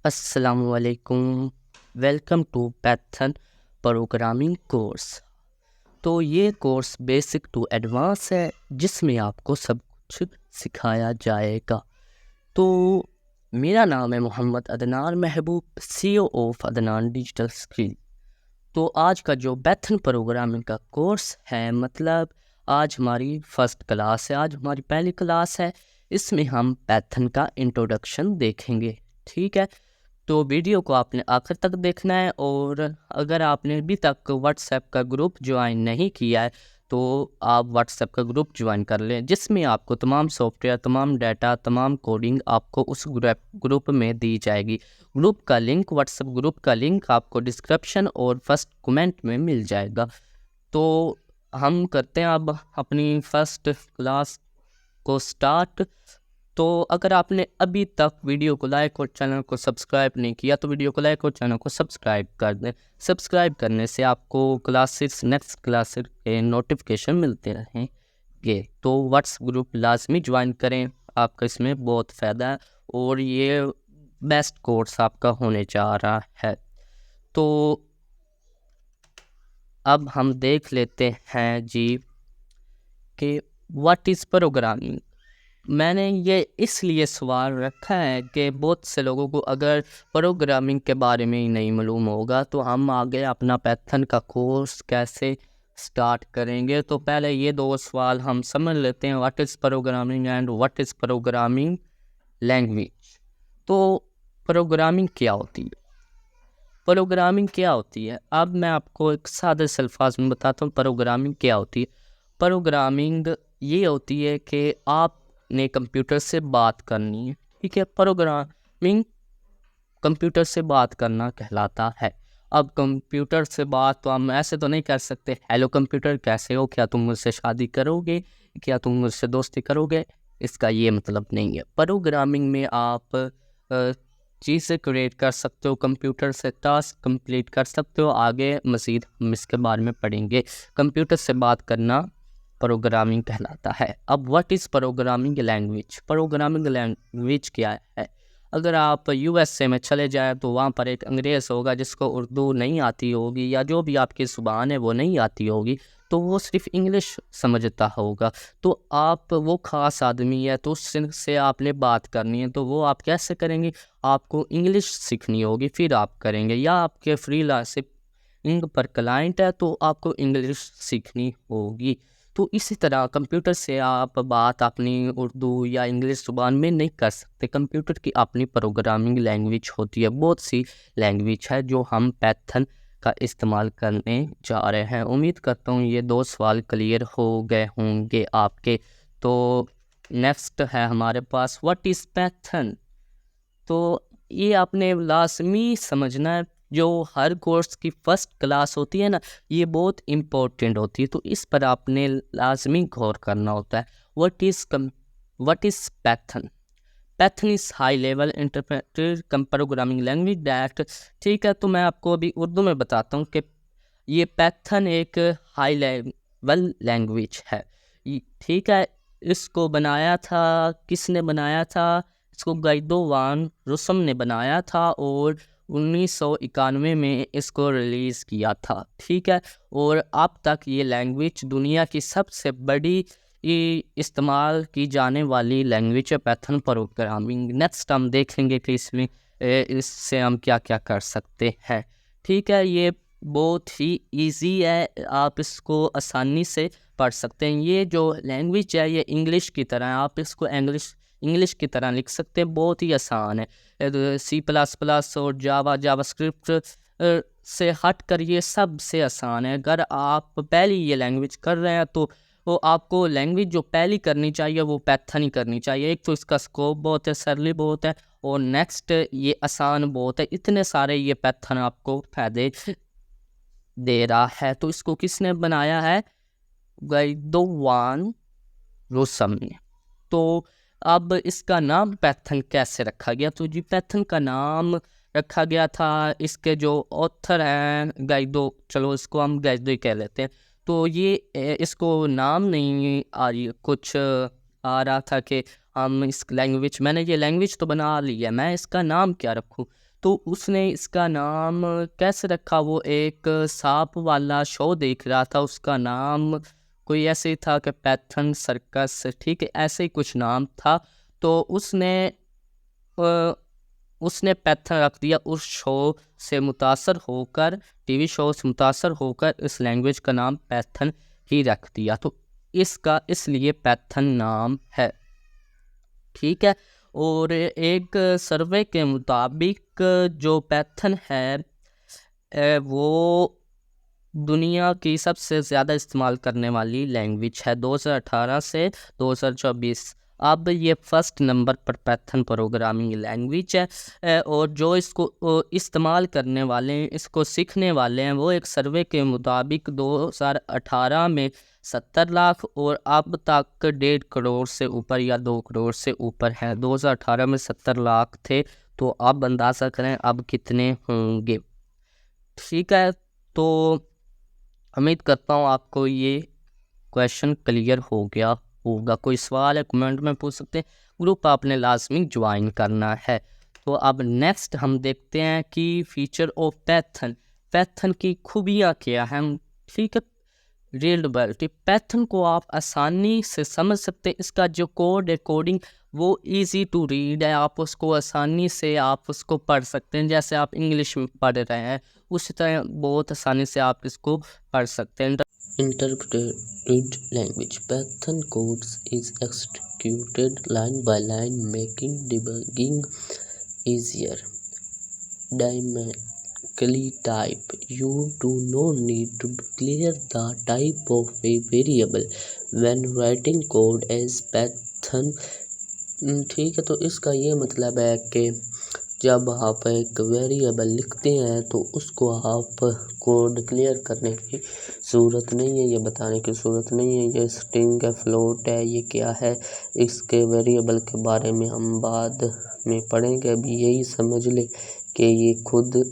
अस्सलामुअलैकुम। Welcome to Python programming course. तो ये कोर्स बेसिक टू एडवांस है जिसमें आपको सब कुछ सिखाया जाएगा। तो मेरा नाम है मोहम्मद अदनान महबूब, CEO of Adnan digital skill. तो आज का जो पैथन प्रोग्रामिंग का कोर्स है, मतलब आज हमारी फर्स्ट क्लास है, आज हमारी पहली क्लास है। इसमें हम पैथन का इंट्रोडक्शन देखेंगे। ठीक है, तो वीडियो को आपने आखिर तक देखना है। और अगर आपने अभी तक व्हाट्सएप का ग्रुप ज्वाइन नहीं किया है तो आप व्हाट्सएप का ग्रुप ज्वाइन कर लें, जिसमें आपको तमाम सॉफ्टवेयर, तमाम डाटा, तमाम कोडिंग आपको उस ग्रुप में दी जाएगी। ग्रुप का लिंक, व्हाट्सएप ग्रुप का लिंक आपको डिस्क्रिप्शन और फर्स्ट कमेंट में मिल जाएगा। तो हम करते हैं अब अपनी फर्स्ट क्लास को स्टार्ट। तो अगर आपने अभी तक वीडियो को लाइक और चैनल को सब्सक्राइब नहीं किया तो वीडियो को लाइक और चैनल को सब्सक्राइब कर दें। सब्सक्राइब करने से आपको क्लासेस, नेक्स्ट क्लासेस के नोटिफिकेशन मिलते रहेंगे। तो व्हाट्सएप ग्रुप लाजमी ज्वाइन करें, आपका इसमें बहुत फ़ायदा है और ये बेस्ट कोर्स आपका होने जा रहा है। तो अब हम देख लेते हैं जी कि व्हाट इज़ प्रोग्रामिंग। मैंने ये इसलिए सवाल रखा है कि बहुत से लोगों को अगर प्रोग्रामिंग के बारे में ही नहीं मालूम होगा तो हम आगे अपना पैथन का कोर्स कैसे स्टार्ट करेंगे। तो पहले ये दो सवाल हम समझ लेते हैं, what is programming and what is programming language. तो प्रोग्रामिंग क्या होती है, प्रोग्रामिंग क्या होती है, अब मैं आपको एक सादे से अल्फाज में बताता हूँ प्रोग्रामिंग क्या होती है। प्रोग्रामिंग ये होती है कि आपने कंप्यूटर से बात करनी है। ठीक है, प्रोग्रामिंग कंप्यूटर से बात करना कहलाता है। अब कंप्यूटर से बात तो हम ऐसे तो नहीं कर सकते, हेलो कंप्यूटर कैसे हो, क्या तुम मुझसे शादी करोगे, क्या तुम मुझसे दोस्ती करोगे, इसका ये मतलब नहीं है। प्रोग्रामिंग में आप चीज़ें क्रिएट कर सकते हो, कंप्यूटर से टास्क कंप्लीट कर सकते हो। आगे मज़ीद हम इसके बारे में पढ़ेंगे। कंप्यूटर से बात करना प्रोग्रामिंग कहलाता है। अब what is programming language, programming language क्या है। अगर आप USA में चले जाएँ तो वहाँ पर एक अंग्रेज़ होगा जिसको उर्दू नहीं आती होगी या जो भी आपकी ज़ुबान है वो नहीं आती होगी, तो वो सिर्फ़ इंग्लिश समझता होगा। तो आप, वो ख़ास आदमी है तो उससे आपने बात करनी है, तो वो आप कैसे करेंगे, आपको इंग्लिश सीखनी होगी फिर आप करेंगे। या आपके फ्रीलांसिंग पर क्लाइंट है तो आपको इंग्लिश सीखनी होगी। तो इसी तरह कंप्यूटर से आप बात अपनी उर्दू या इंग्लिश ज़ुबान में नहीं कर सकते। कंप्यूटर की अपनी प्रोग्रामिंग लैंग्वेज होती है। बहुत सी लैंग्वेज है जो हम पैथन का इस्तेमाल करने जा रहे हैं। उम्मीद करता हूँ ये दो सवाल क्लियर हो गए होंगे आपके। तो नेक्स्ट है हमारे पास व्हाट इज़ पैथन। तो ये आपने लाजमी समझना है, जो हर कोर्स की फर्स्ट क्लास होती है ना, ये बहुत इम्पोर्टेंट होती है, तो इस पर आपने लाजमी गौर करना होता है। What is Python. Python is high level interpreted programming language that. ठीक है, तो मैं आपको अभी उर्दू में बताता हूँ कि ये पैथन एक हाई लेवल लैंग्वेज है। ठीक है, इसको बनाया था, किसने बनाया था, इसको गाइदोवान रुसम ने बनाया था और 1991 में इसको रिलीज़ किया था। ठीक है, और अब तक ये लैंग्वेज दुनिया की सबसे बड़ी इस्तेमाल की जाने वाली लैंग्वेज है पैथन प्रोग्रामिंग। नेक्स्ट हम देखेंगे कि इसमें इससे हम क्या क्या कर सकते हैं। ठीक है, ये बहुत ही इजी है, आप इसको आसानी से पढ़ सकते हैं। ये जो लैंग्वेज है ये इंग्लिश की तरह है, आप इसको इंग्लिश की तरह लिख सकते हैं, बहुत ही आसान है। C++ और जावास्क्रिप्ट से हट कर ये सबसे आसान है। अगर आप पहली ये लैंग्वेज कर रहे हैं तो आपको लैंग्वेज जो पहली करनी चाहिए वो पैथन ही करनी चाहिए। एक तो इसका स्कोप बहुत है, सरली बहुत है, और नेक्स्ट ये आसान बहुत है। इतने सारे ये पैथन आपको फ़ायदे दे रहा है। तो इसको किसने बनाया है, गाइदोवान रोसम ने। तो अब इसका नाम पैथन कैसे रखा गया, तो जी पैथन का नाम रखा गया था, इसके जो ऑथर हैं गाइदो, चलो इसको हम गाइदो ही कह लेते हैं। तो ये इसको नाम नहीं आ रही, कुछ आ रहा था कि हम इस लैंग्वेज, मैंने ये लैंग्वेज तो बना ली है, मैं इसका नाम क्या रखूँ। तो उसने इसका नाम कैसे रखा, वो एक सांप वाला शो देख रहा था, उसका नाम कोई ऐसे ही था कि पैथन सर्कस, ठीक है, ऐसे ही कुछ नाम था। तो उसने पैथन रख दिया, उस शो से मुतासर होकर, टीवी शो से मुतासर होकर इस लैंग्वेज का नाम पैथन ही रख दिया। तो इसका इसलिए पैथन नाम है, ठीक है। और एक सर्वे के मुताबिक जो पैथन है वो दुनिया की सबसे ज़्यादा इस्तेमाल करने वाली लैंग्वेज है 2018 से 2024। अब ये फर्स्ट नंबर पर पैथन प्रोग्रामिंग लैंग्वेज है। और जो इसको इस्तेमाल करने वाले हैं, इसको सीखने वाले हैं, वो एक सर्वे के मुताबिक 2018 में 70 लाख और अब तक 1.5 करोड़ से ऊपर या 2 करोड़ से ऊपर हैं। 2018 में 70 लाख थे, तो आप अंदाज़ा करें अब कितने होंगे, ठीक है। तो उम्मीद करता हूँ आपको ये क्वेश्चन क्लियर हो गया होगा। कोई सवाल है कमेंट में पूछ सकते हैं, ग्रुप आपने लाजमी ज्वाइन करना है। तो अब नेक्स्ट हम देखते हैं कि फीचर ऑफ पैथन, पैथन की खूबियाँ क्या हैं, ठीक है। रीडेबिलिटी, पैथन को आप आसानी से समझ सकते हैं, इसका जो कोड है, कोडिंग वो इजी टू रीड है, आप उसको आसानी से आप उसको पढ़ सकते हैं, जैसे आप इंग्लिश में पढ़ रहे हैं उसी तरह बहुत आसानी से आप इसको पढ़ सकते हैं। Interpreted language. Python code is executed line by line, making debugging easier. Dynamically type. You do not need to declare the type of a variable when writing code as Python. ठीक है, तो इसका ये मतलब है कि जब आप एक वेरिएबल लिखते हैं तो उसको आप को डिक्लेयर करने की ज़रूरत नहीं है, ये बताने की ज़रूरत नहीं है ये स्ट्रिंग है, फ्लोट है, ये क्या है। इसके वेरिएबल के बारे में हम बाद में पढ़ेंगे, अभी यही समझ ले कि ये खुद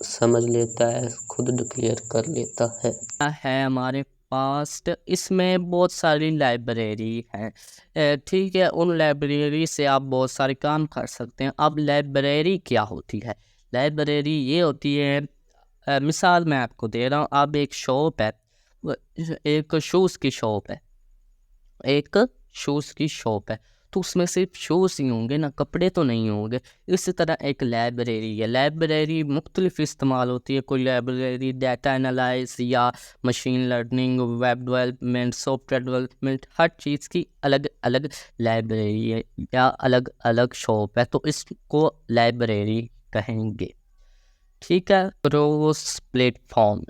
समझ लेता है, खुद डिक्लेयर कर लेता है हमारे पास इसमें बहुत सारी लाइब्रेरी हैं, ठीक है। उन लाइब्रेरी से आप बहुत सारे काम कर सकते हैं। अब लाइब्रेरी क्या होती है, लाइब्रेरी ये होती है, मिसाल मैं आपको दे रहा हूँ। अब एक शॉप है, एक शूज़ की शॉप है, एक शूज़ की शॉप है, तो उसमें सिर्फ शूज़ ही होंगे ना, कपड़े तो नहीं होंगे। इसी तरह एक लाइब्रेरी है, लाइब्रेरी मुख्तलिफ इस्तेमाल होती है। कोई लाइब्रेरी डाटा एनालाइज या machine learning, web development, software development, हर चीज़ की अलग अलग लाइब्रेरी है या अलग अलग शॉप है, तो इसको लाइब्रेरी कहेंगे, ठीक है। क्रॉस प्लेटफॉर्म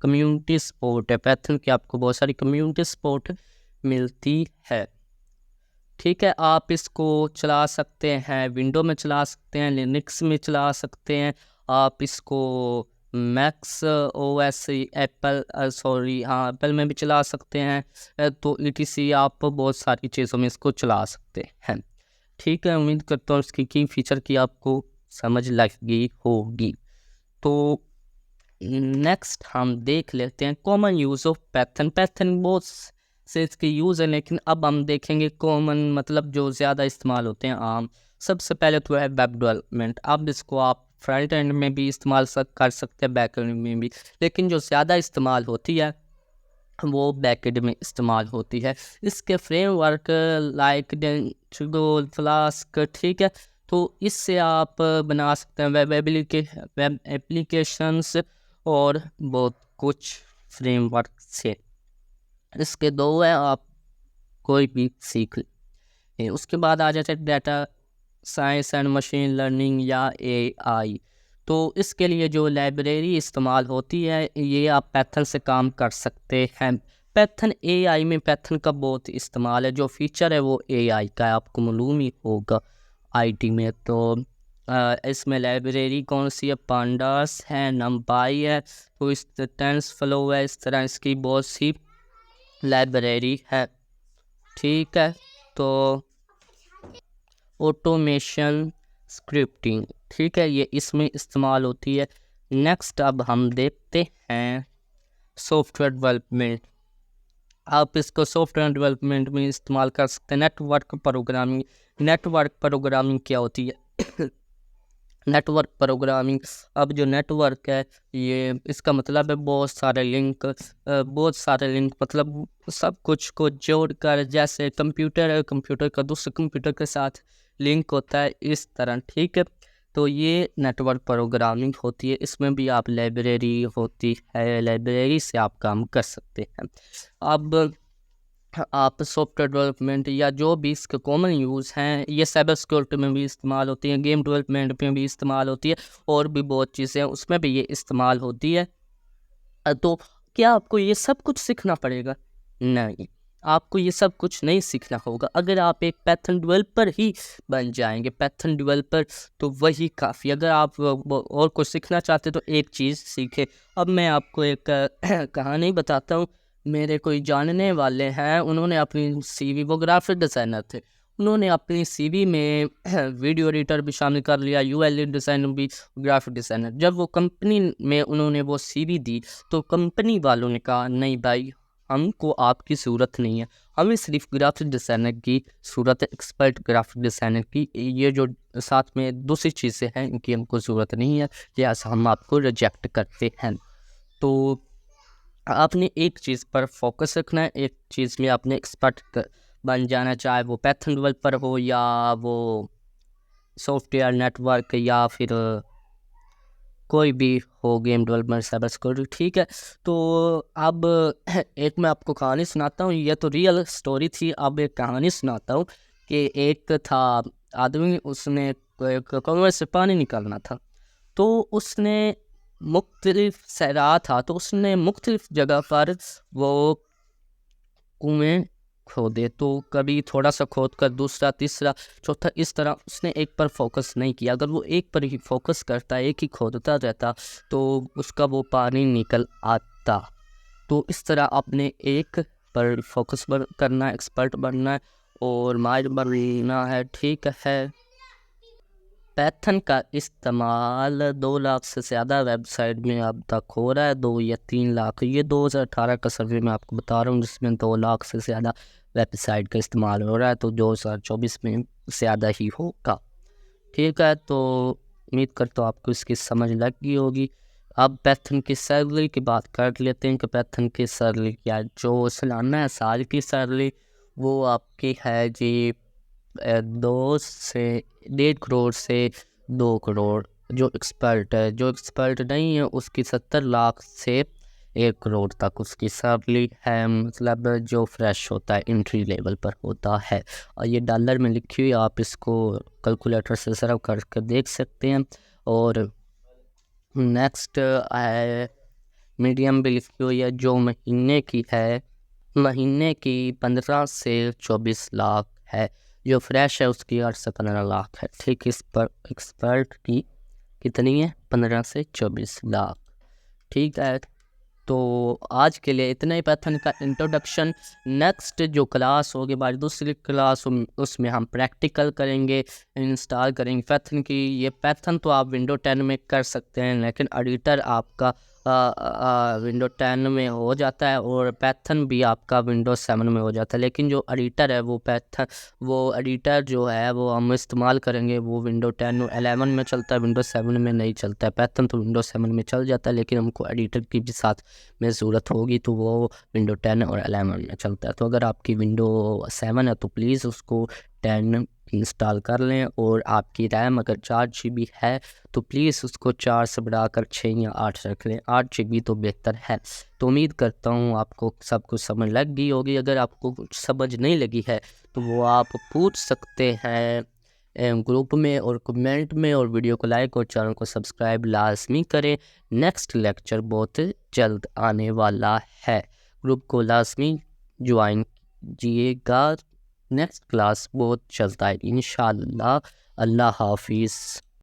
कम्युनिटी सपोर्ट है, पैथन की आपको बहुत सारी कम्युनिटी सपोर्ट मिलती है, ठीक है। आप इसको चला सकते हैं, विंडो में चला सकते हैं, लिनक्स में चला सकते हैं, आप इसको मैक्स ओएस, एप्पल एप्पल में भी चला सकते हैं। तो ईटीसी आप बहुत सारी चीज़ों में इसको चला सकते हैं, ठीक है। उम्मीद करता हूँ इसकी की फीचर की आपको समझ लगी होगी। तो नेक्स्ट हम देख लेते हैं common use of Python. Python बहुत से इसके यूज़ है, लेकिन अब हम देखेंगे कॉमन मतलब जो ज़्यादा इस्तेमाल होते हैं आम। सबसे पहले तो है वेब डेवलपमेंट। अब इसको आप फ्रंट एंड में भी इस्तेमाल कर सकते हैं, बैक एंड में भी, लेकिन जो ज़्यादा इस्तेमाल होती है वो बैक एंड में इस्तेमाल होती है। इसके फ्रेमवर्क लाइक फ्लास्क, ठीक है, तो इससे आप बना सकते हैं वेब एप्लीकेशंस और बहुत कुछ फ्रेमवर्क से। इसके दो है, आप कोई भी सीख लें। उसके बाद आ जाता है data science and machine learning या एआई। तो इसके लिए जो लाइब्रेरी इस्तेमाल होती है ये आप पैथन से काम कर सकते हैं। पैथन एआई में पैथन का बहुत इस्तेमाल है, जो फीचर है वो एआई का है, आपको मालूम ही होगा आईटी में। तो इसमें लाइब्रेरी कौन सी है, पांडास है, नमपाई है, तो इस टेंसफ्लो है, इस तरह इसकी बहुत सी लाइब्रेरी है, ठीक है। तो ऑटोमेशन स्क्रिप्टिंग, ठीक है, ये इसमें इस्तेमाल होती है। नेक्स्ट अब हम देखते हैं सॉफ्टवेयर डेवलपमेंट। आप इसको सॉफ्टवेयर डेवलपमेंट में इस्तेमाल कर सकते हैं। नेटवर्क प्रोग्रामिंग, नेटवर्क प्रोग्रामिंग क्या होती है नेटवर्क प्रोग्रामिंग। अब जो नेटवर्क है ये इसका मतलब है बहुत सारे लिंक मतलब सब कुछ को जोड़कर, जैसे कंप्यूटर है, कंप्यूटर का दूसरे कंप्यूटर के साथ लिंक होता है, इस तरह। ठीक है, तो ये नेटवर्क प्रोग्रामिंग होती है। इसमें भी आप लाइब्रेरी होती है, लाइब्रेरी से आप काम कर सकते हैं। अब आप सॉफ्टवेयर डेवलपमेंट या जो भी इसके कॉमन यूज़ हैं, ये साइबर सिक्योरिटी में भी इस्तेमाल होती है, गेम डेवलपमेंट में भी इस्तेमाल होती है, और भी बहुत चीज़ें हैं उसमें भी ये इस्तेमाल होती है। तो क्या आपको ये सब कुछ सीखना पड़ेगा? नहीं, आपको ये सब कुछ नहीं सीखना होगा। अगर आप एक पाइथन डेवलपर ही बन जाएंगे, पाइथन डेवलपर, तो वही काफ़ी। अगर आप और कुछ सीखना चाहते तो एक चीज़ सीखें। अब मैं आपको एक कहानी बताता हूँ। मेरे कोई जानने वाले हैं, उन्होंने अपनी सीवी, वो ग्राफिक डिज़ाइनर थे, उन्होंने अपनी सीवी में वीडियो एडिटर भी शामिल कर लिया, यूआई डिज़ाइनर भी, ग्राफिक डिज़ाइनर। जब वो कंपनी में उन्होंने वो सीवी दी तो कंपनी वालों ने कहा नहीं भाई, हमको आपकी ज़रूरत नहीं है, हमें सिर्फ ग्राफिक डिज़ाइनर की ज़रूरत है, एक्सपर्ट ग्राफिक डिज़ाइनर की। ये जो साथ में दूसरी चीज़ें हैं इनकी हमको ज़रूरत नहीं है, लिहाजा हम आपको रिजेक्ट करते हैं। तो आपने एक चीज़ पर फोकस रखना है, एक चीज़ में आपने एक्सपर्ट बन जाना, चाहे वो पाइथन डेवलपर हो या वो सॉफ्टवेयर नेटवर्क या फिर कोई भी हो, गेम डेवलपमेंट, साइबर सिक्योरिटी। ठीक है, तो अब एक मैं आपको कहानी सुनाता हूँ, ये तो रियल स्टोरी थी। अब एक कहानी सुनाता हूँ कि एक था आदमी, उसने एक कुएं से पानी निकालना था, तो उसने मुख्तलिफ सहरा था, तो उसने मुख्तलिफ जगह पर वो कुएं खोदे। तो कभी थोड़ा सा खोद कर दूसरा, तीसरा, चौथा, इस तरह उसने एक पर फोकस नहीं किया। अगर वो एक पर ही फोकस करता, एक ही खोदता रहता, तो उसका वो पानी निकल आता। तो इस तरह आपने एक पर फोकस करना है, एक्सपर्ट बनना है और माहिर बनना है। ठीक है, पाइथन का इस्तेमाल 2 लाख से ज़्यादा वेबसाइट में अब तक हो रहा है, 2 या 3 लाख। ये 2018 का सर्वे मैं आपको बता रहा हूँ, जिसमें 2 लाख से ज़्यादा वेबसाइट का इस्तेमाल हो रहा है। तो 2024 में ज़्यादा ही होगा। ठीक है, तो उम्मीद करता हूँ आपको इसकी समझ लग गई होगी। अब पाइथन की सैलरी की बात कर लेते हैं कि पाइथन की सैलरी क्या, जो सालाना है, साल की सैलरी, वो आपकी है जी 2 से 1.5 करोड़ से 2 करोड़। जो एक्सपर्ट है, जो एक्सपर्ट नहीं है उसकी 70 लाख से 1 करोड़ तक उसकी सैलरी है। मतलब जो फ्रेश होता है, एंट्री लेवल पर होता है। और ये डॉलर में लिखी हुई, आप इसको कैलकुलेटर से सर्व करके देख सकते हैं। और नेक्स्ट मीडियम भी लिखी हुई है, जो महीने की है, महीने की 15 से 24 लाख है। जो फ्रेश है उसकी 8 से 15 लाख है। ठीक, इस पर एक्सपर्ट की कितनी है? 15 से 24 लाख। ठीक है, तो आज के लिए इतना ही पाइथन का इंट्रोडक्शन। नेक्स्ट जो क्लास होगी, हमारी दूसरी क्लास, उसमें हम प्रैक्टिकल करेंगे, इंस्टॉल करेंगे पाइथन की। ये पाइथन तो आप विंडो 10 में कर सकते हैं, लेकिन एडिटर आपका विंडो 10 में हो जाता है, और पाइथन भी आपका विंडो 7 में हो जाता है। लेकिन जो एडिटर है वो पाइथन, वो एडिटर जो है वो हम इस्तेमाल करेंगे, वो विंडो 10 11 में चलता है, विंडो 7 में नहीं चलता है। पाइथन तो विंडो 7 में चल जाता है, लेकिन हमको एडिटर की भी साथ में ज़रूरत होगी, तो वो विंडो 10 और 11 में चलता है। तो अगर आपकी विंडो 7 है तो प्लीज़ उसको 10 इंस्टॉल कर लें। और आपकी रैम अगर 4 GB है तो प्लीज़ उसको 4 से बढ़ाकर 6 या 8 रख लें, 8 GB तो बेहतर है। तो उम्मीद करता हूँ आपको सब कुछ समझ लग गई होगी। अगर आपको कुछ समझ नहीं लगी है तो वो आप पूछ सकते हैं ग्रुप में और कमेंट में, और वीडियो को लाइक और चैनल को सब्सक्राइब लाजमी करें। नेक्स्ट लेक्चर बहुत जल्द आने वाला है, ग्रुप को लाजमी ज्वाइन कीजिएगा। नेक्स्ट क्लास बहुत जल्द आएगी इंशाअल्लाह। अल्लाह हाफिज़।